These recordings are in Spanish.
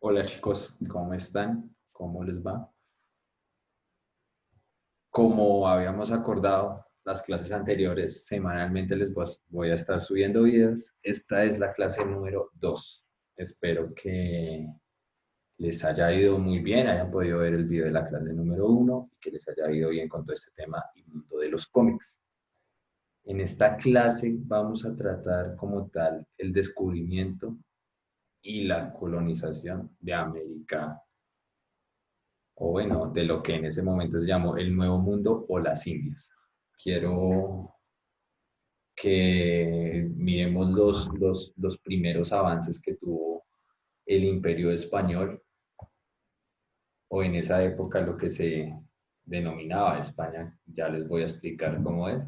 Hola chicos, ¿cómo están? ¿Cómo les va? Como habíamos acordado, las clases anteriores semanalmente voy a estar subiendo videos. Esta es la clase número 2. Espero que les haya ido muy bien, hayan podido ver el video de la clase número 1 y que les haya ido bien con todo este tema y mundo de los cómics. En esta clase vamos a tratar como tal el descubrimiento y la colonización de América, o bueno, de lo que en ese momento se llamó el Nuevo Mundo o las Indias. Quiero que miremos los primeros avances que tuvo el Imperio Español, o en esa época lo que se denominaba España, ya les voy a explicar cómo es,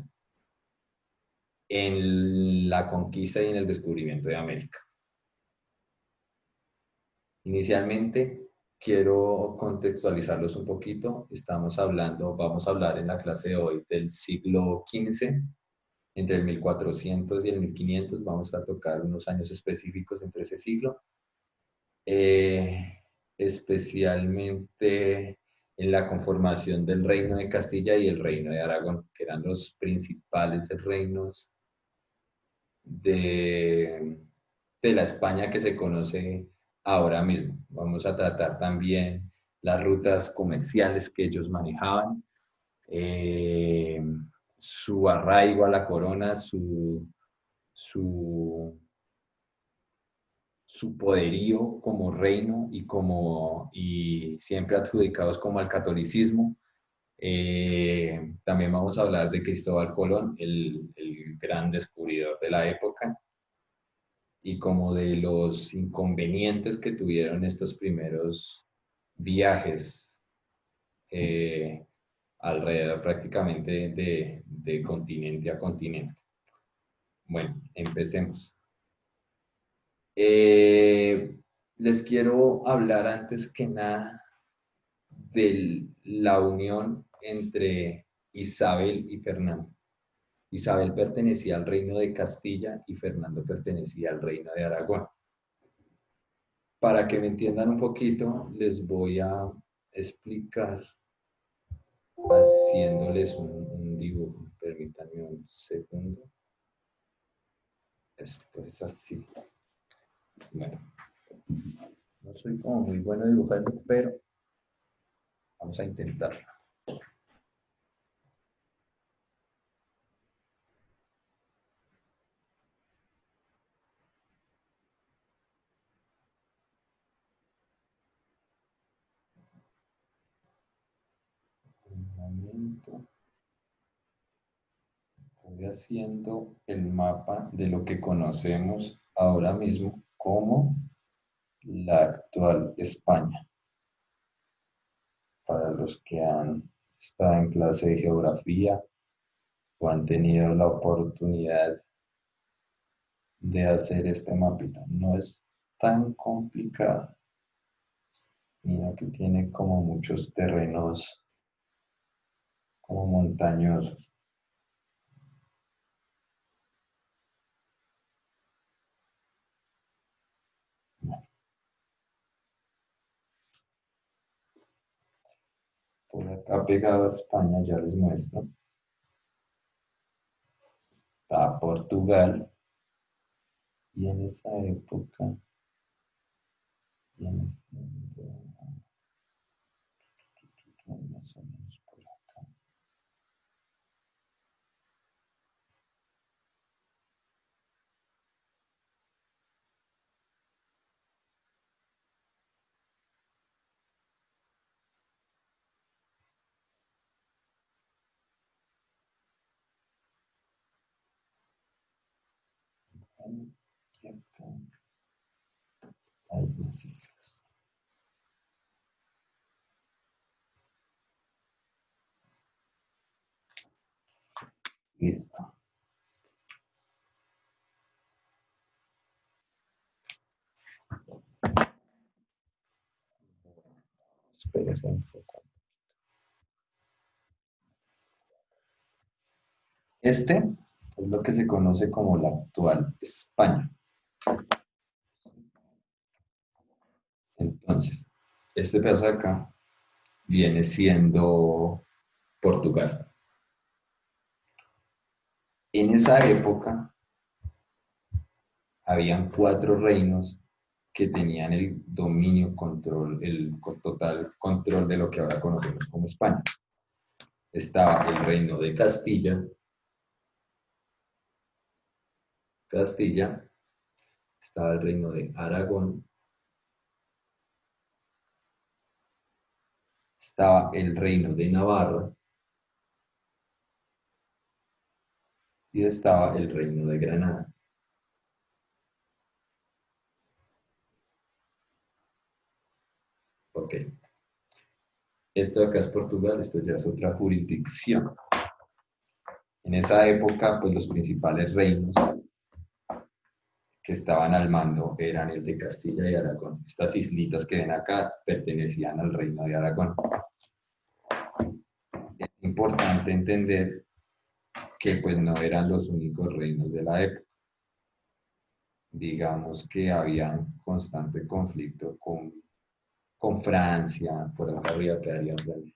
en la conquista y en el descubrimiento de América. Inicialmente, quiero contextualizarlos un poquito. Vamos a hablar en la clase de hoy del siglo XV, entre el 1400 y el 1500. Vamos a tocar unos años específicos entre ese siglo, eh, especialmente en la conformación del Reino de Castilla y el Reino de Aragón, que eran los principales reinos de, de la España que se conoce ahora mismo. Vamos a tratar también las rutas comerciales que ellos manejaban, eh, su arraigo a la corona, su, su poderío como reino y siempre adjudicados como al catolicismo. También vamos a hablar de Cristóbal Colón, el gran descubridor de la época, y como de los inconvenientes que tuvieron estos primeros viajes eh, alrededor prácticamente de continente a continente. Bueno, empecemos. Eh, Les quiero hablar antes que nada de la unión entre Isabel y Fernando. Isabel pertenecía al reino de Castilla y Fernando pertenecía al reino de Aragón. Para que me entiendan un poquito, les voy a explicar haciéndoles un dibujo. Permítanme un segundo. Esto es así. Bueno, no soy como muy bueno dibujando, pero vamos a intentarlo. Un momento. Estoy haciendo el mapa de lo que conocemos ahora mismo como la actual España. Para los que han estado en clase de geografía o han tenido la oportunidad de hacer este mapita. No es tan complicado, sino que tiene como muchos terrenos como montañosos. Por acá pegado a España, ya les muestro, está Portugal, y en esa época viene siendo más o menos por acá. Y acá hay más islas. Listo. Espérense un poco. Este es lo que se conoce como la actual España. Este pedazo de acá viene siendo Portugal. En esa época habían 4 reinos que tenían el dominio, control, el total control de lo que ahora conocemos como España. Estaba el reino de Castilla, estaba el reino de Aragón, estaba el reino de Navarra y estaba el reino de Granada. Ok, esto de acá es Portugal, esto ya es otra jurisdicción. En esa época, pues los principales reinos que estaban al mando eran el de Castilla y Aragón. Estas islitas que ven acá pertenecían al reino de Aragón. Es importante entender que pues no eran los únicos reinos de la época. Digamos que había constante conflicto con Francia, por acá arriba quedaría Francia,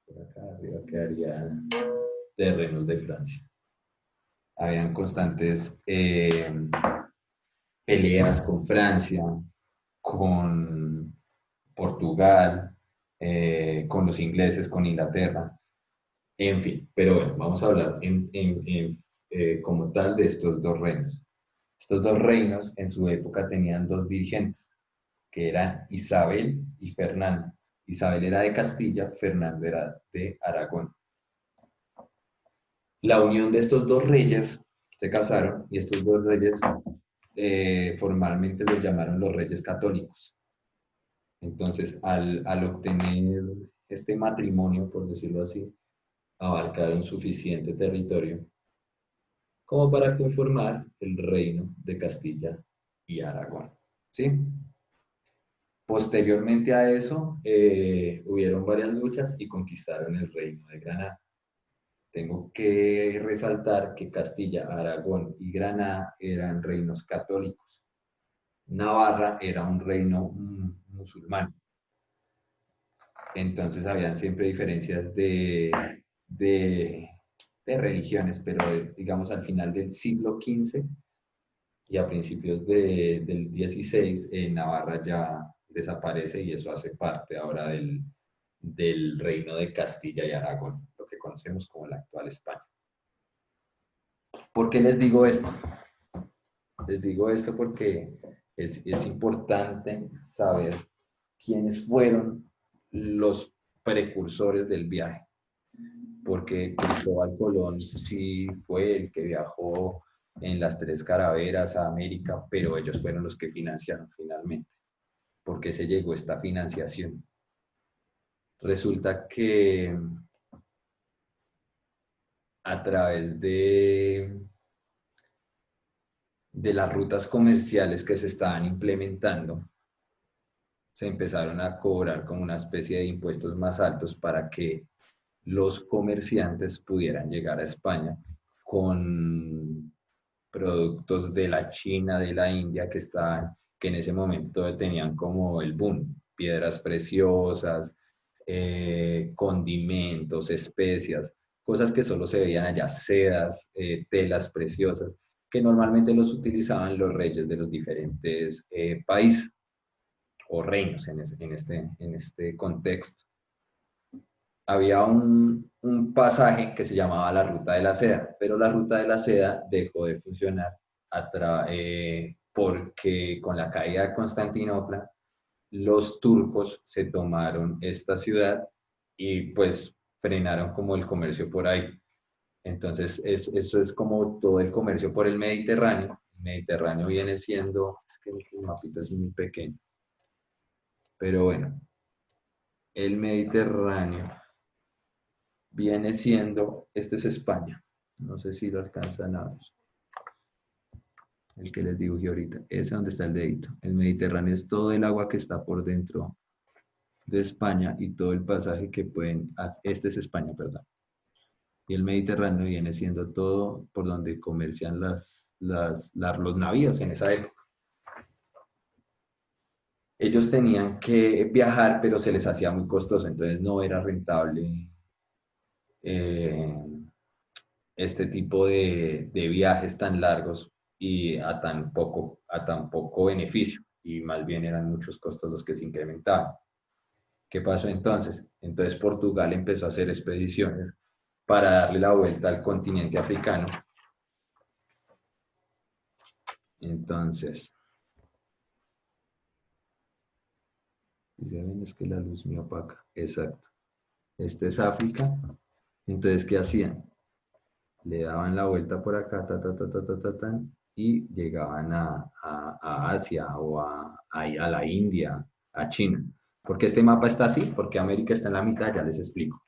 por acá arriba quedarían terrenos de Francia. Habían constantes peleas con Francia, con Portugal, con los ingleses, con Inglaterra, en fin. Pero bueno, vamos a hablar como tal de estos 2 reinos. Estos 2 reinos en su época tenían 2 dirigentes, que eran Isabel y Fernando. Isabel era de Castilla, Fernando era de Aragón. La unión de estos 2 reyes se casaron y estos 2 reyes formalmente los llamaron los reyes católicos. Entonces, al obtener este matrimonio, por decirlo así, abarcaron suficiente territorio como para conformar el reino de Castilla y Aragón. ¿Sí? Posteriormente a eso, hubieron varias luchas y conquistaron el reino de Granada. Tengo que resaltar que Castilla, Aragón y Granada eran reinos católicos. Navarra era un reino musulmán. Entonces habían siempre diferencias de religiones, pero digamos al final del siglo XV y a principios del XVI, Navarra ya desaparece y eso hace parte ahora del reino de Castilla y Aragón, lo que conocemos como la actual España. ¿Por qué les digo esto? Les digo esto porque es importante saber quiénes fueron los precursores del viaje, porque Cristóbal Colón sí fue el que viajó en las 3 carabelas a América, pero ellos fueron los que financiaron finalmente. ¿Por qué se llegó a esta financiación? Resulta que a través de las rutas comerciales que se estaban implementando, se empezaron a cobrar como una especie de impuestos más altos para que los comerciantes pudieran llegar a España con productos de la China, de la India, que en ese momento tenían como el boom, piedras preciosas, condimentos, especias, cosas que solo se veían allá, sedas, telas preciosas, que normalmente los utilizaban los reyes de los diferentes países o reinos en este contexto. Había un pasaje que se llamaba la Ruta de la Seda, pero la Ruta de la Seda dejó de funcionar porque con la caída de Constantinopla, los turcos se tomaron esta ciudad y pues frenaron como el comercio por ahí. Entonces, eso es como todo el comercio por el Mediterráneo. El Mediterráneo viene siendo, es que el mapita es muy pequeño, pero bueno, el Mediterráneo viene siendo, este es España, no sé si lo alcanzan a ver, el que les dibujé ahorita, ese es donde está el dedito. El Mediterráneo es todo el agua que está por dentro de España y todo el pasaje que pueden, este es España, perdón. Y el Mediterráneo viene siendo todo por donde comercian los navíos en esa época. ellos tenían que viajar, pero se les hacía muy costoso, entonces no era rentable eh, este tipo de viajes tan largos y a tan poco beneficio, y más bien eran muchos costos los que se incrementaban. ¿Qué pasó entonces? Entonces Portugal empezó a hacer expediciones para darle la vuelta al continente africano. Entonces, si se ven es que la luz me opaca. Exacto. Este es África. Entonces, ¿qué hacían? Le daban la vuelta por acá, y llegaban a Asia o a la India, a China. ¿Por qué este mapa está así? Porque América está en la mitad, ya les explico.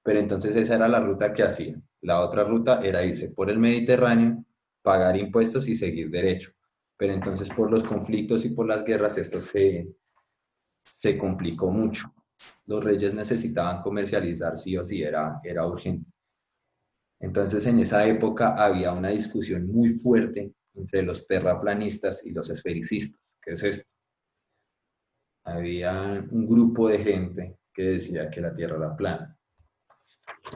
Pero entonces esa era la ruta que hacían. La otra ruta era irse por el Mediterráneo, pagar impuestos y seguir derecho. Pero entonces por los conflictos y por las guerras esto se complicó mucho. Los reyes necesitaban comercializar sí o sí, era urgente. Entonces, en esa época había una discusión muy fuerte entre los terraplanistas y los esfericistas. ¿Qué es esto? Había un grupo de gente que decía que la Tierra era plana,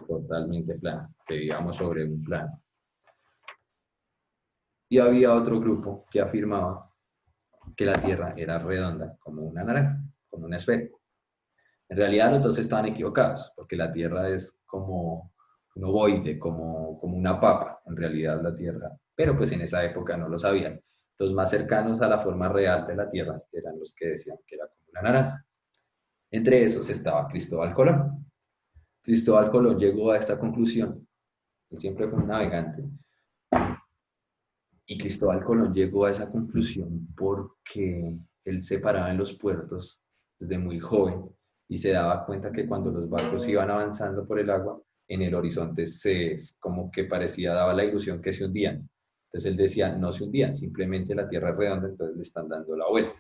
totalmente plana, que vivíamos sobre un plano. Y había otro grupo que afirmaba que la Tierra era redonda, como una naranja, como una esfera. En realidad los dos estaban equivocados, porque la Tierra es como un ovoide, como una papa, en realidad la Tierra. Pero pues en esa época no lo sabían. Los más cercanos a la forma real de la Tierra eran los que decían que era como una naranja. Entre esos estaba Cristóbal Colón. Cristóbal Colón llegó a esta conclusión. Él siempre fue un navegante. Y Cristóbal Colón llegó a esa conclusión porque él se paraba en los puertos desde muy joven y se daba cuenta que cuando los barcos iban avanzando por el agua, en el horizonte como que parecía, daba la ilusión que se hundían. Entonces él decía, no se hundían, simplemente la Tierra es redonda, entonces le están dando la vuelta.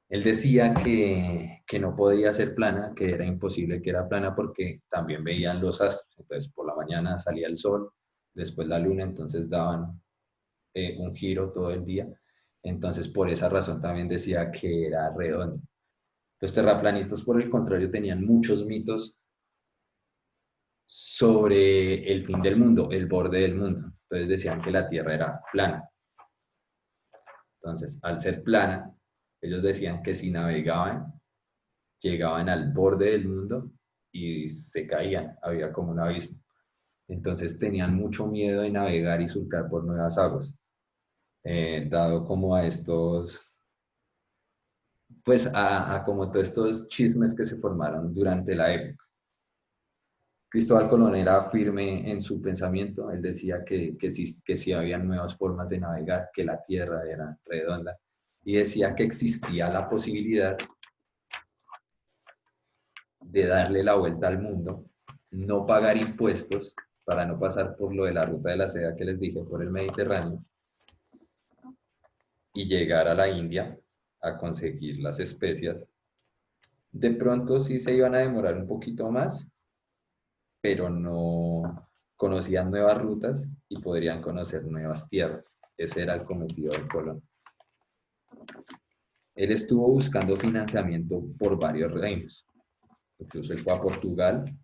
Él decía que no podía ser plana, que era imposible que era plana porque también veían los astros. Entonces por la mañana salía el sol, después la luna, entonces daban un giro todo el día. Entonces, por esa razón también decía que era redondo. Los terraplanistas, por el contrario, tenían muchos mitos sobre el fin del mundo, el borde del mundo. Entonces decían que la Tierra era plana. Entonces, al ser plana, ellos decían que si navegaban, llegaban al borde del mundo y se caían, había como un abismo. Entonces tenían mucho miedo de navegar y surcar por nuevas aguas, dado como a estos pues a como todos estos chismes que se formaron durante la época. Cristóbal Colón era firme en su pensamiento, él decía que sí había nuevas formas de navegar, que la Tierra era redonda, y decía que existía la posibilidad de darle la vuelta al mundo, no pagar impuestos para no pasar por lo de la ruta de la seda que les dije, por el Mediterráneo, y llegar a la India a conseguir las especias. De pronto sí se iban a demorar un poquito más, pero no conocían nuevas rutas y podrían conocer nuevas tierras. Ese era el cometido de Colón. Él estuvo buscando financiamiento por varios reinos. Incluso él fue a Portugal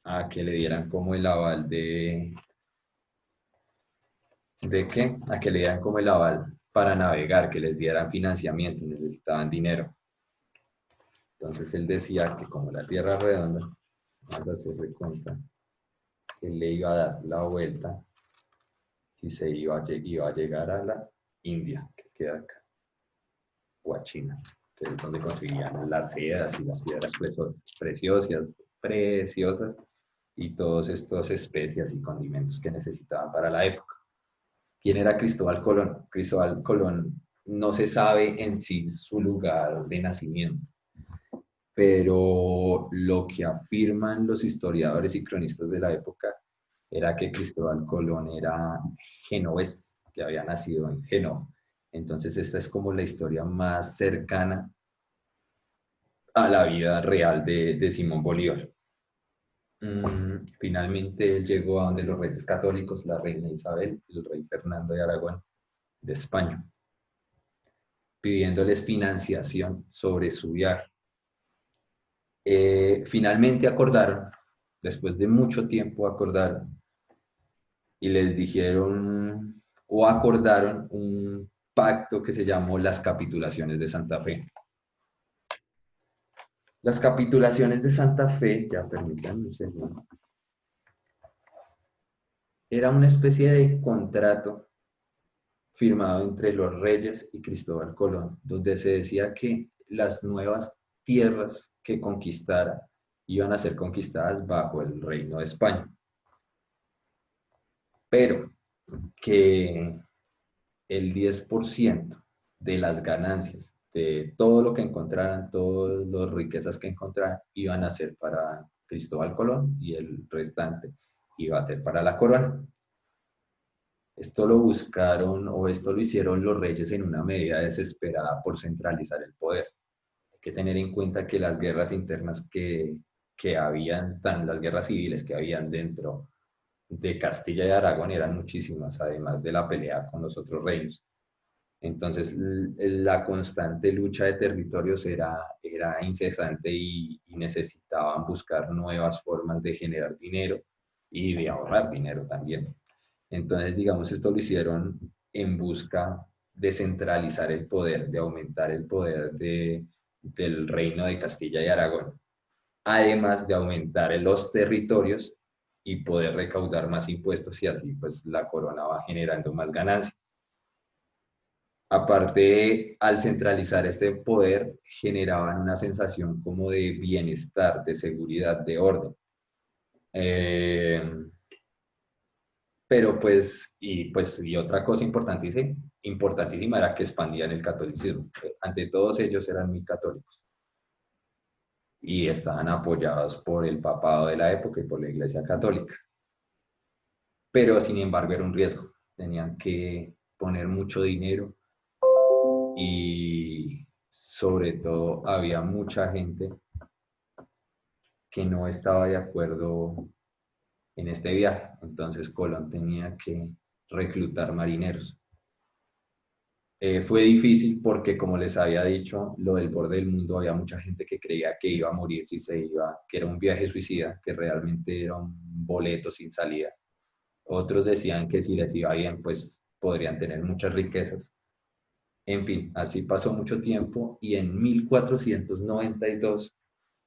a que le dieran como el aval ¿de qué? A que le dieran como el aval para navegar, que les dieran financiamiento, necesitaban dinero. Entonces él decía que como la tierra es redonda, vamos a hacerle cuenta, que él le iba a dar la vuelta y iba a llegar a la India, que queda acá, o a China, que es donde conseguían las sedas y las piedras preciosas, preciosas y todos estos especias y condimentos que necesitaban para la época. ¿Quién era Cristóbal Colón? Cristóbal Colón no se sabe en sí su lugar de nacimiento, pero lo que afirman los historiadores y cronistas de la época era que Cristóbal Colón era genovés, que había nacido en Génova. Entonces esta es como la historia más cercana a la vida real de Simón Bolívar. Finalmente él llegó a donde los reyes católicos, la reina Isabel y el rey Fernando de Aragón de España. pidiéndoles financiación sobre su viaje. Finalmente acordaron, después de mucho tiempo acordaron, y les dijeron o acordaron un pacto que se llamó las capitulaciones de Santa Fe. Las capitulaciones de Santa Fe, ya permítanme un segundo, era una especie de contrato firmado entre los reyes y Cristóbal Colón, donde se decía que las nuevas tierras que conquistara iban a ser conquistadas bajo el reino de España, pero que el 10% de las ganancias de todo lo que encontraran, todas las riquezas que encontraran, iban a ser para Cristóbal Colón y el restante iba a ser para la corona. Esto lo buscaron o esto lo hicieron los reyes en una medida desesperada por centralizar el poder. Hay que tener en cuenta que las guerras internas que habían, las guerras civiles que habían dentro de Castilla y Aragón eran muchísimas, además de la pelea con los otros reinos. Entonces, la constante lucha de territorios era incesante y necesitaban buscar nuevas formas de generar dinero y de ahorrar dinero también. Entonces, digamos, esto lo hicieron en busca de centralizar el poder, de aumentar el poder del reino de Castilla y Aragón, además de aumentar los territorios y poder recaudar más impuestos y así pues la corona va generando más ganancias. Aparte, al centralizar este poder, generaban una sensación como de bienestar, de seguridad, de orden. Eh, pero y otra cosa importantísima era que expandían el catolicismo. Ante todos ellos eran muy católicos y estaban apoyados por el papado de la época y por la Iglesia Católica. Pero sin embargo era un riesgo. Tenían que poner mucho dinero y sobre todo había mucha gente que no estaba de acuerdo en este viaje. Entonces Colón tenía que reclutar marineros. Fue difícil porque, como les había dicho, lo del borde del mundo, había mucha gente que creía que iba a morir si se iba, que era un viaje suicida, que realmente era un boleto sin salida. Otros decían que si les iba bien, pues podrían tener muchas riquezas. En fin, así pasó mucho tiempo y en 1492,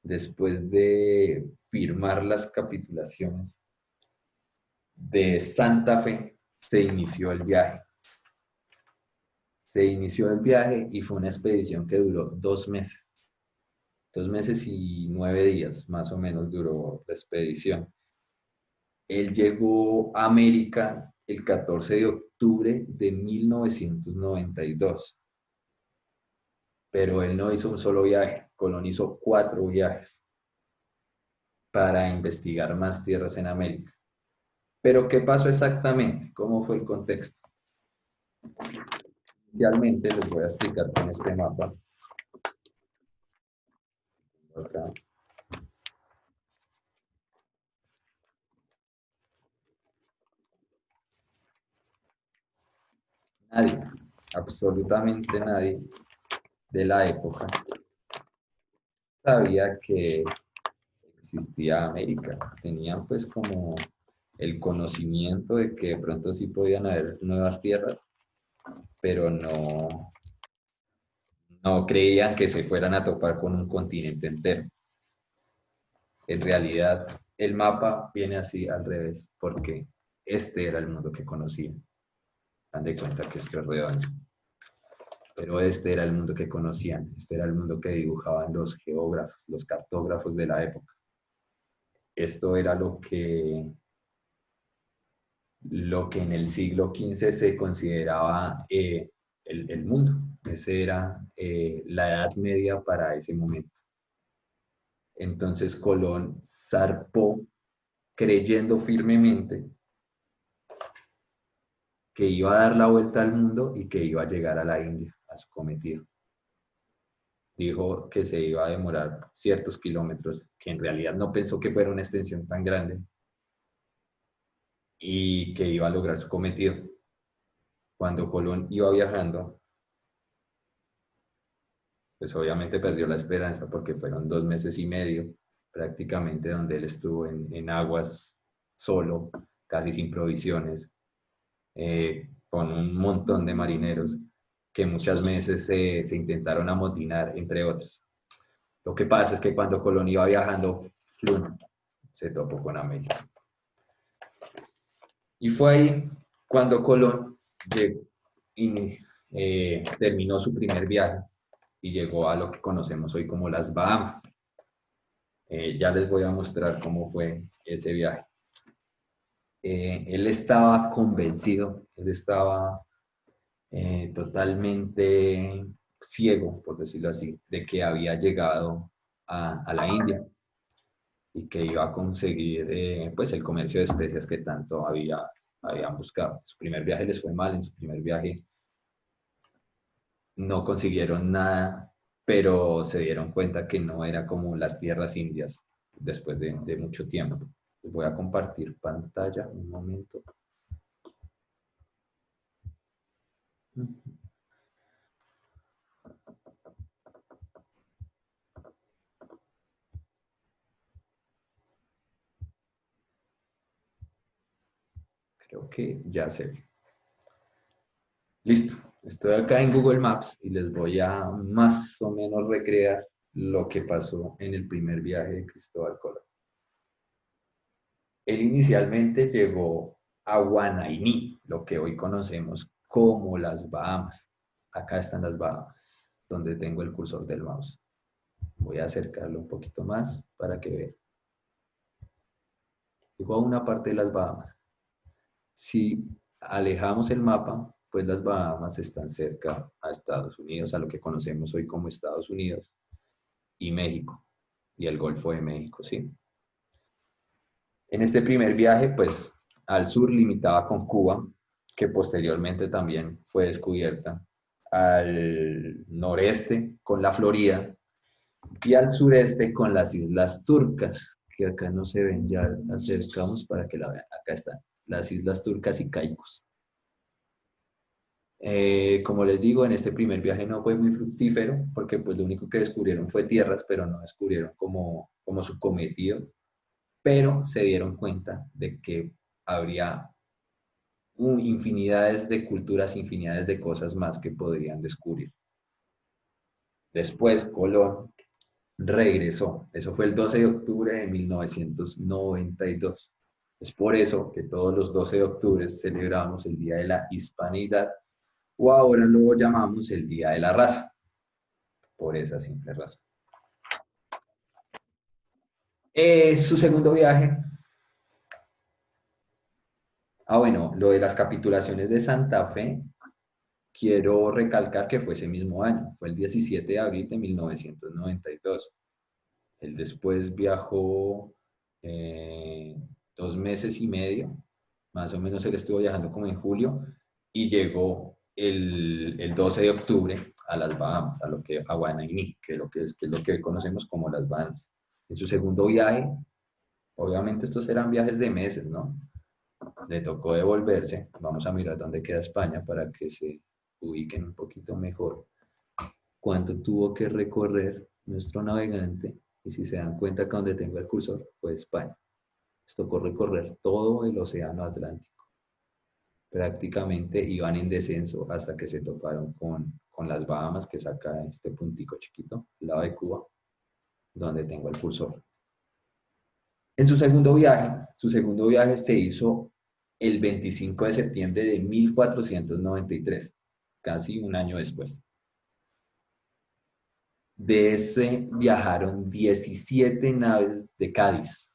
después de firmar las capitulaciones de Santa Fe, se inició el viaje. Se inició el viaje y fue una expedición que duró 2 meses. 2 meses y 9 días, más o menos, duró la expedición. Él llegó a América el 14 de octubre de 1992, pero él no hizo un solo viaje, Colón hizo 4 viajes para investigar más tierras en América. Pero, ¿qué pasó exactamente? ¿Cómo fue el contexto? Inicialmente les voy a explicar con este mapa. Acá. Nadie, absolutamente nadie de la época sabía que existía América. Tenían pues como el conocimiento de que de pronto sí podían haber nuevas tierras, pero no creían que se fueran a topar con un continente entero. En realidad, el mapa viene así al revés, porque este era el mundo que conocían. Dan de cuenta que esto es redondo. Pero este era el mundo que conocían, este era el mundo que dibujaban los geógrafos, los cartógrafos de la época. Esto era lo que en el siglo XV se consideraba el mundo. Esa era la Edad Media para ese momento. Entonces Colón zarpó creyendo firmemente que iba a dar la vuelta al mundo y que iba a llegar a la India, a su cometido. Dijo que se iba a demorar ciertos kilómetros, que en realidad no pensó que fuera una extensión tan grande y que iba a lograr su cometido. Cuando Colón iba viajando, pues obviamente perdió la esperanza porque fueron 2 meses y medio prácticamente donde él estuvo en aguas solo, casi sin provisiones, con un montón de marineros que muchas veces se intentaron amotinar, entre otros. Lo que pasa es que cuando Colón iba viajando, ¡flum!, se topó con América. Y fue ahí cuando Colón llegó y, terminó su primer viaje y llegó a lo que conocemos hoy como las Bahamas. Ya les voy a mostrar cómo fue ese viaje. Él estaba convencido, él estaba totalmente ciego, por decirlo así, de que había llegado a la India y que iba a conseguir pues el comercio de especias que tanto habían buscado. Su primer viaje les fue mal, en su primer viaje no consiguieron nada, pero se dieron cuenta que no era como las tierras indias después de mucho tiempo. Les voy a compartir pantalla un momento. Creo que ya se ve. Listo. Estoy acá en Google Maps y les voy a más o menos recrear lo que pasó en el primer viaje de Cristóbal Colón. Él inicialmente llegó a Guananí, lo que hoy conocemos como las Bahamas. Acá están las Bahamas, donde tengo el cursor del mouse. Voy a acercarlo un poquito más para que vean. Llegó a una parte de las Bahamas. Si alejamos el mapa, pues las Bahamas están cerca a Estados Unidos, a lo que conocemos hoy como Estados Unidos y México, y el Golfo de México, ¿sí? En este primer viaje, pues al sur limitaba con Cuba, que posteriormente también fue descubierta, al noreste con la Florida y al sureste con las Islas Turcas, que acá no se ven, ya acercamos para que la vean. Acá están las Islas Turcas y Caicos. Como les digo, en este primer viaje no fue muy fructífero porque pues lo único que descubrieron fue tierras, pero no descubrieron como su cometido, pero se dieron cuenta de que habría infinidades de culturas, infinidades de cosas más que podrían descubrir. Después Colón regresó, eso fue el 12 de octubre de 1992. Es por eso que todos los 12 de octubre celebramos el Día de la Hispanidad, o ahora lo llamamos el Día de la Raza, por esa simple razón. Su segundo viaje, bueno, lo de las capitulaciones de Santa Fe, quiero recalcar que fue ese mismo año, fue el 17 de abril de 1992. Él después viajó 2 meses y medio, más o menos él estuvo viajando como en julio, y llegó el 12 de octubre a las Bahamas, a Guananí, que es lo que conocemos como las Bahamas. En su segundo viaje, obviamente estos eran viajes de meses, ¿no? Le tocó devolverse. Vamos a mirar dónde queda España para que se ubiquen un poquito mejor. Cuánto tuvo que recorrer nuestro navegante, y si se dan cuenta que donde tengo el cursor fue España. Les tocó recorrer todo el océano Atlántico. Prácticamente iban en descenso hasta que se toparon con las Bahamas, que es acá este puntico chiquito, al lado de Cuba, donde tengo el cursor. En su segundo viaje se hizo el 25 de septiembre de 1493, casi un año después. De ese viajaron 17 naves de Cádiz,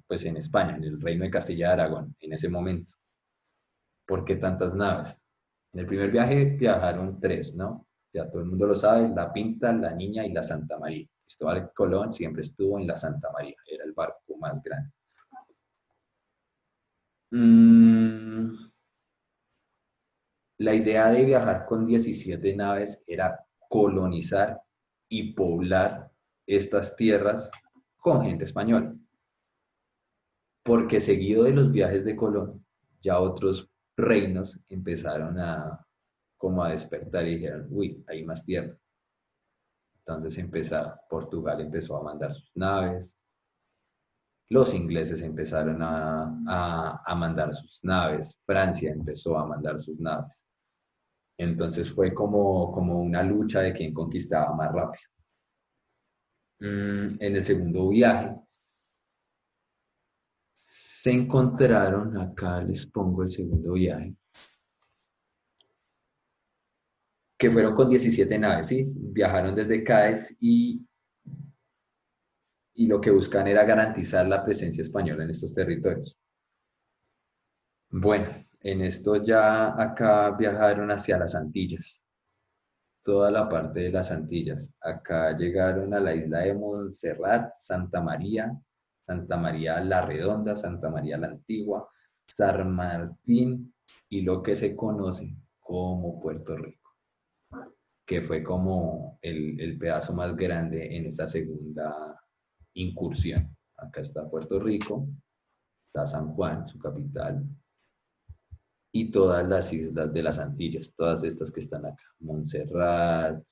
pues en España, en el Reino de Castilla y Aragón, en ese momento. ¿Por qué tantas naves? En el primer viaje viajaron 3, ¿no? Ya todo el mundo lo sabe, la Pinta, la Niña y la Santa María. Cristóbal Colón siempre estuvo en la Santa María, era el barco más grande. La idea de viajar con 17 naves era colonizar y poblar estas tierras con gente española. Porque seguido de los viajes de Colón, ya otros reinos empezaron como a despertar y dijeron, uy, hay más tierra. Entonces Portugal empezó a mandar sus naves, los ingleses empezaron a mandar sus naves, Francia empezó a mandar sus naves. Entonces fue como una lucha de quién conquistaba más rápido. En el segundo viaje se encontraron, acá les pongo el segundo viaje, que fueron con 17 naves, ¿sí? Viajaron desde Cádiz y lo que buscan era garantizar la presencia española en estos territorios. Bueno, en esto ya acá viajaron hacia las Antillas, toda la parte de las Antillas. Acá llegaron a la isla de Montserrat, Santa María la Redonda, Santa María la Antigua, San Martín y lo que se conoce como Puerto Rico, que fue como el pedazo más grande en esa segunda incursión. Acá está Puerto Rico, está San Juan, su capital, y todas las islas de las Antillas, todas estas que están acá, Montserrat,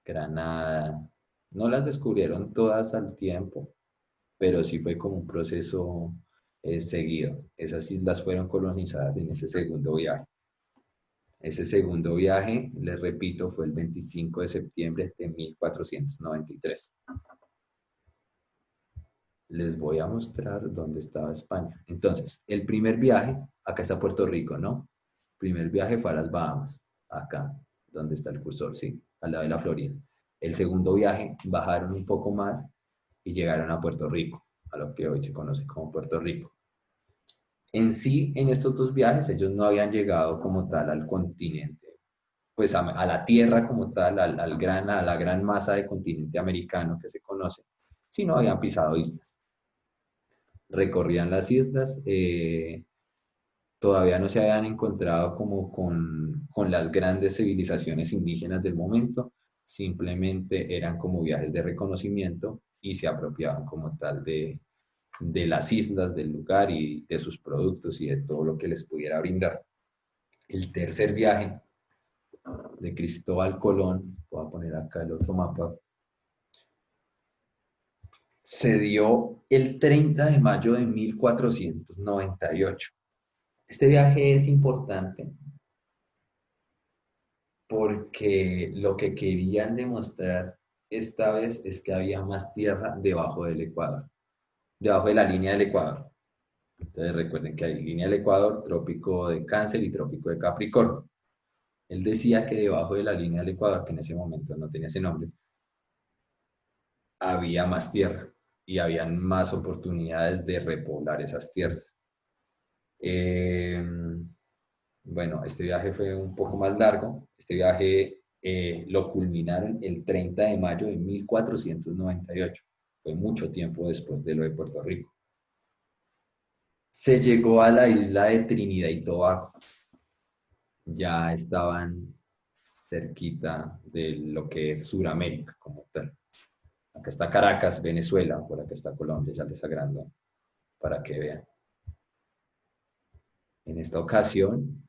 Granada, no las descubrieron todas al tiempo, pero sí fue como un proceso seguido. Esas islas fueron colonizadas en ese segundo viaje. Ese segundo viaje, les repito, fue el 25 de septiembre de 1493. Les voy a mostrar dónde estaba España. Entonces, el primer viaje, acá está Puerto Rico, ¿no? Primer viaje fue a las Bahamas, acá, donde está el cursor, sí, al lado de la Florida. El segundo viaje, bajaron un poco más y llegaron a Puerto Rico, a lo que hoy se conoce como Puerto Rico. En sí, en estos dos viajes, ellos no habían llegado como tal al continente, pues a la tierra como tal, a la gran masa de continente americano que se conoce, sino habían pisado islas. Recorrían las islas, todavía no se habían encontrado como con las grandes civilizaciones indígenas del momento, simplemente eran como viajes de reconocimiento y se apropiaban como tal de las islas, del lugar y de sus productos y de todo lo que les pudiera brindar. El tercer viaje de Cristóbal Colón, voy a poner acá el otro mapa, se dio el 30 de mayo de 1498. Este viaje es importante porque lo que querían demostrar esta vez es que había más tierra debajo del Ecuador, debajo de la línea del Ecuador. Entonces recuerden que hay línea del Ecuador, trópico de Cáncer y trópico de Capricornio. Él decía que debajo de la línea del Ecuador, que en ese momento no tenía ese nombre, había más tierra y habían más oportunidades de repoblar esas tierras. Eh, bueno, este viaje fue un poco más largo. Este viaje lo culminaron el 30 de mayo de 1498. Fue mucho tiempo después de lo de Puerto Rico. Se llegó a la isla de Trinidad y Tobago. Ya estaban cerquita de lo que es Sudamérica como tal. Acá está Caracas, Venezuela, por acá está Colombia, ya les agrando para que vean. En esta ocasión,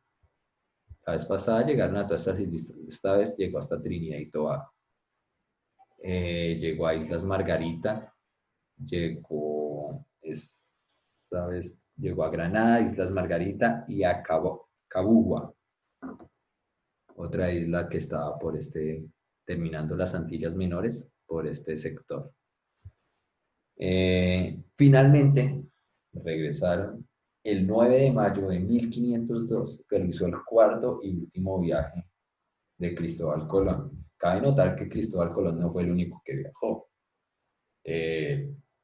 la vez pasada llegaron a todas estas islas, esta vez llegó hasta Trinidad y Tobago. Llegó a Islas Margarita, esta vez llegó a Granada, Islas Margarita y a Cabugua, otra isla que estaba terminando las Antillas Menores, por este sector. Finalmente, regresaron el 9 de mayo de 1502, realizó el cuarto y último viaje de Cristóbal Colón. Cabe notar que Cristóbal Colón no fue el único que viajó.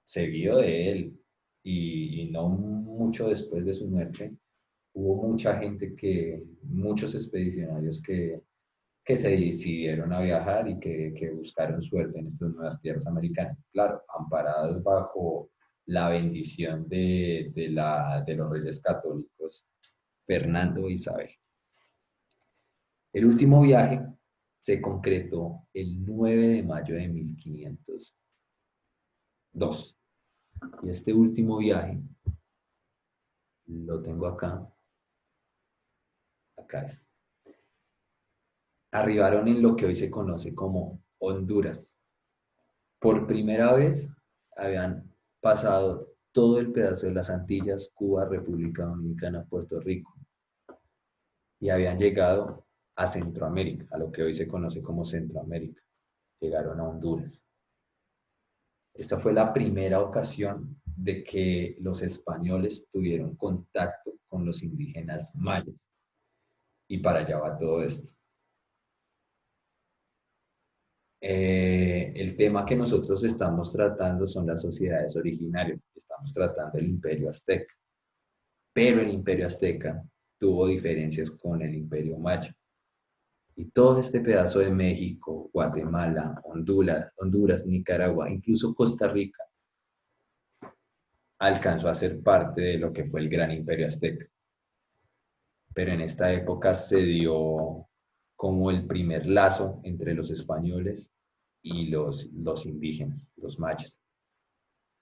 Seguido de él y no mucho después de su muerte, hubo mucha gente muchos expedicionarios que se decidieron a viajar y que buscaron suerte en estas nuevas tierras americanas. Claro, amparados bajo la bendición de los reyes católicos Fernando e Isabel. El último viaje se concretó el 9 de mayo de 1502. Y este último viaje lo tengo acá. Acá es. Arribaron en lo que hoy se conoce como Honduras. Por primera vez habían pasado todo el pedazo de las Antillas, Cuba, República Dominicana, Puerto Rico, y habían llegado a Centroamérica, a lo que hoy se conoce como Centroamérica. Llegaron a Honduras. Esta fue la primera ocasión de que los españoles tuvieron contacto con los indígenas mayas. Y para allá va todo esto. El tema que nosotros estamos tratando son las sociedades originarias. Estamos tratando el imperio azteca. Pero el imperio azteca tuvo diferencias con el imperio maya. Y todo este pedazo de México, Guatemala, Honduras, Nicaragua, incluso Costa Rica, alcanzó a ser parte de lo que fue el gran imperio azteca. Pero en esta época se dio como el primer lazo entre los españoles y los indígenas, los mayas.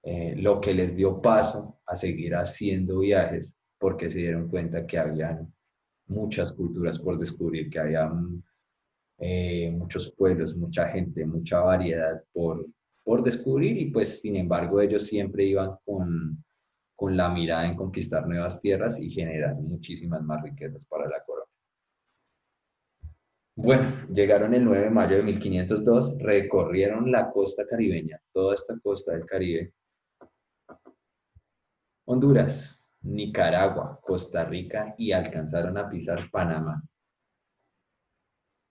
Lo que les dio paso a seguir haciendo viajes porque se dieron cuenta que habían muchas culturas por descubrir, que había muchos pueblos, mucha gente, mucha variedad por descubrir y pues sin embargo ellos siempre iban con la mirada en conquistar nuevas tierras y generar muchísimas más riquezas para la corona. Bueno, llegaron el 9 de mayo de 1502, recorrieron la costa caribeña, toda esta costa del Caribe, Honduras, Nicaragua, Costa Rica y alcanzaron a pisar Panamá.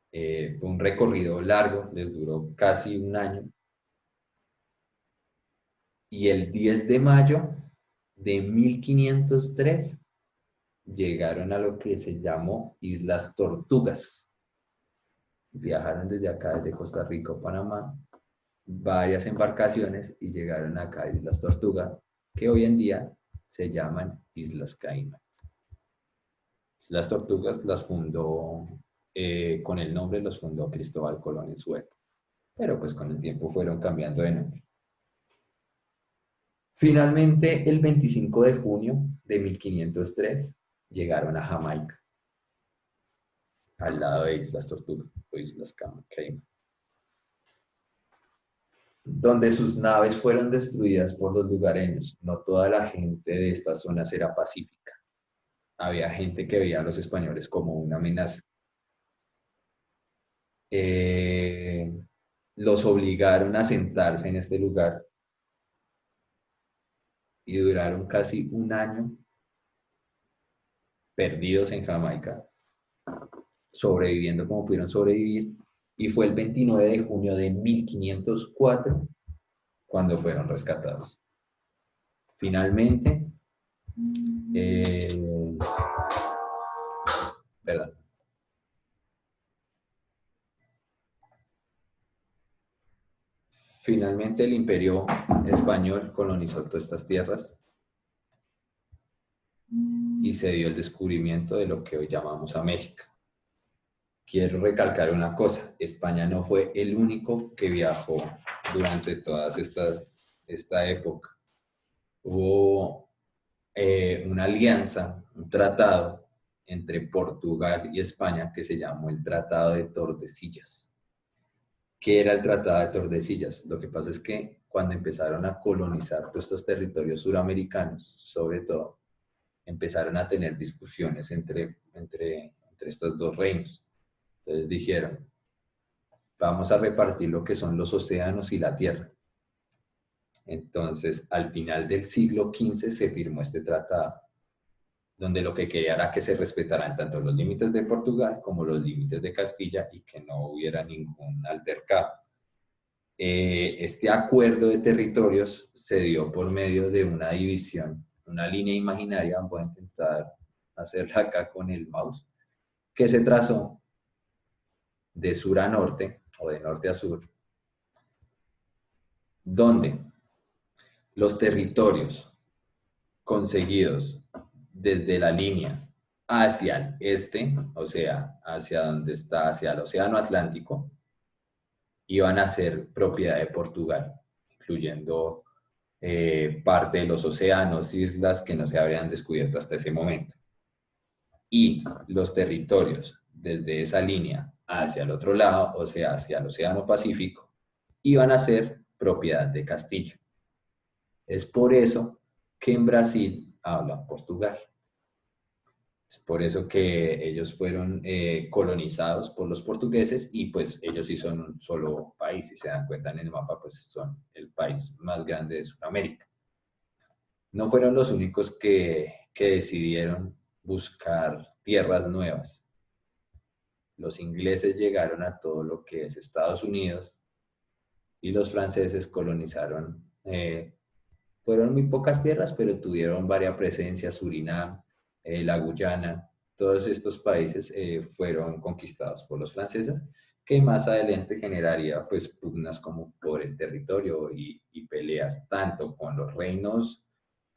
Fue un recorrido largo, les duró casi un año. Y el 10 de mayo de 1503 llegaron a lo que se llamó Islas Tortugas. Viajaron desde acá, desde Costa Rica a Panamá, varias embarcaciones y llegaron acá a Islas Tortugas, que hoy en día se llaman Islas Caimán. Las Tortugas las fundó, con el nombre los fundó Cristóbal Colón en su época, pero pues con el tiempo fueron cambiando de nombre. Finalmente, el 25 de junio de 1503, llegaron a Jamaica, al lado de Islas Tortugas o Islas Caimán, donde sus naves fueron destruidas por los lugareños. No toda la gente de estas zonas era pacífica. Había gente que veía a los españoles como una amenaza. Los obligaron a sentarse en este lugar y duraron casi un año perdidos en Jamaica, sobreviviendo como pudieron sobrevivir, y fue el 29 de junio de 1504 cuando fueron rescatados. Finalmente, ¿verdad? Finalmente el imperio español colonizó todas estas tierras y se dio el descubrimiento de lo que hoy llamamos América. Quiero recalcar una cosa, España no fue el único que viajó durante toda esta época. Hubo una alianza, un tratado entre Portugal y España que se llamó el Tratado de Tordesillas. ¿Qué era el Tratado de Tordesillas? Lo que pasa es que cuando empezaron a colonizar todos estos territorios suramericanos, sobre todo, empezaron a tener discusiones entre estos dos reinos. Entonces dijeron, vamos a repartir lo que son los océanos y la tierra. Entonces, al final del siglo XV se firmó este tratado, donde lo que quería era que se respetaran tanto los límites de Portugal como los límites de Castilla y que no hubiera ningún altercado. Este acuerdo de territorios se dio por medio de una división, una línea imaginaria, voy a intentar hacerla acá con el mouse, que se trazó de sur a norte o de norte a sur, donde los territorios conseguidos desde la línea hacia el este, o sea, hacia donde está, hacia el Océano Atlántico, iban a ser propiedad de Portugal, incluyendo parte de los océanos, islas que no se habrían descubierto hasta ese momento. Y los territorios desde esa línea hacia el otro lado, o sea, hacia el Océano Pacífico, iban a ser propiedad de Castilla. Es por eso que en Brasil hablan Portugal. Es por eso que ellos fueron colonizados por los portugueses y pues ellos sí son un solo país. Si se dan cuenta en el mapa, pues son el país más grande de Sudamérica. No fueron los únicos que decidieron buscar tierras nuevas. Los ingleses llegaron a todo lo que es Estados Unidos y los franceses colonizaron. Fueron muy pocas tierras, pero tuvieron varias presencias, Surinam, la Guyana, todos estos países fueron conquistados por los franceses, que más adelante generaría pues pugnas como por el territorio y peleas tanto con los reinos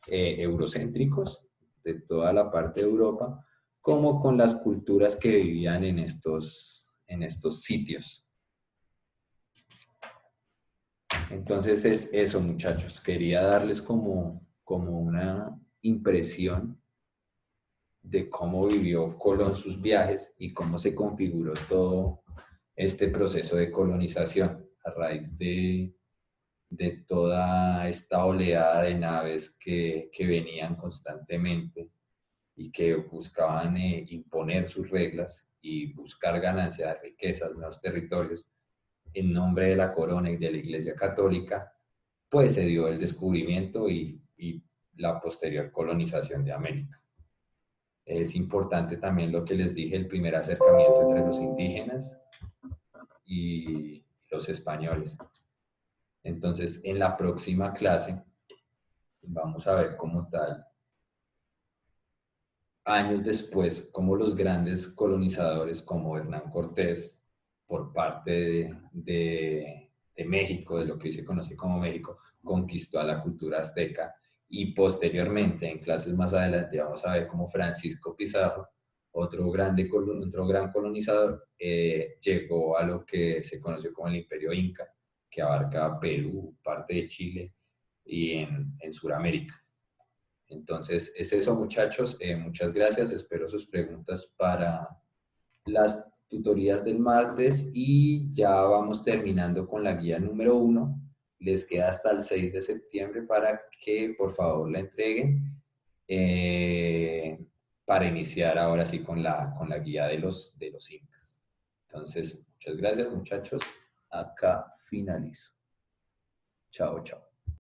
eurocéntricos de toda la parte de Europa, como con las culturas que vivían en estos sitios. Entonces es eso, muchachos. Quería darles como una impresión de cómo vivió Colón sus viajes y cómo se configuró todo este proceso de colonización a raíz de toda esta oleada de naves que venían constantemente y que buscaban imponer sus reglas y buscar ganancia de riquezas, nuevos territorios, en nombre de la corona y de la Iglesia Católica, pues se dio el descubrimiento y la posterior colonización de América. Es importante también lo que les dije, el primer acercamiento entre los indígenas y los españoles. Entonces, en la próxima clase vamos a ver cómo tal, años después, cómo los grandes colonizadores como Hernán Cortés, por parte de México, de lo que hoy se conoce como México, conquistó a la cultura azteca y posteriormente, en clases más adelante, vamos a ver cómo Francisco Pizarro, otro gran colonizador, llegó a lo que se conoció como el Imperio Inca, que abarca Perú, parte de Chile y en Sudamérica. Entonces, es eso, muchachos. Muchas gracias. Espero sus preguntas para las tutorías del martes y ya vamos terminando con la guía número 1. Les queda hasta el 6 de septiembre para que por favor la entreguen para iniciar ahora sí con la guía de los incas. Entonces, muchas gracias, muchachos. Acá finalizo. Chao, chao.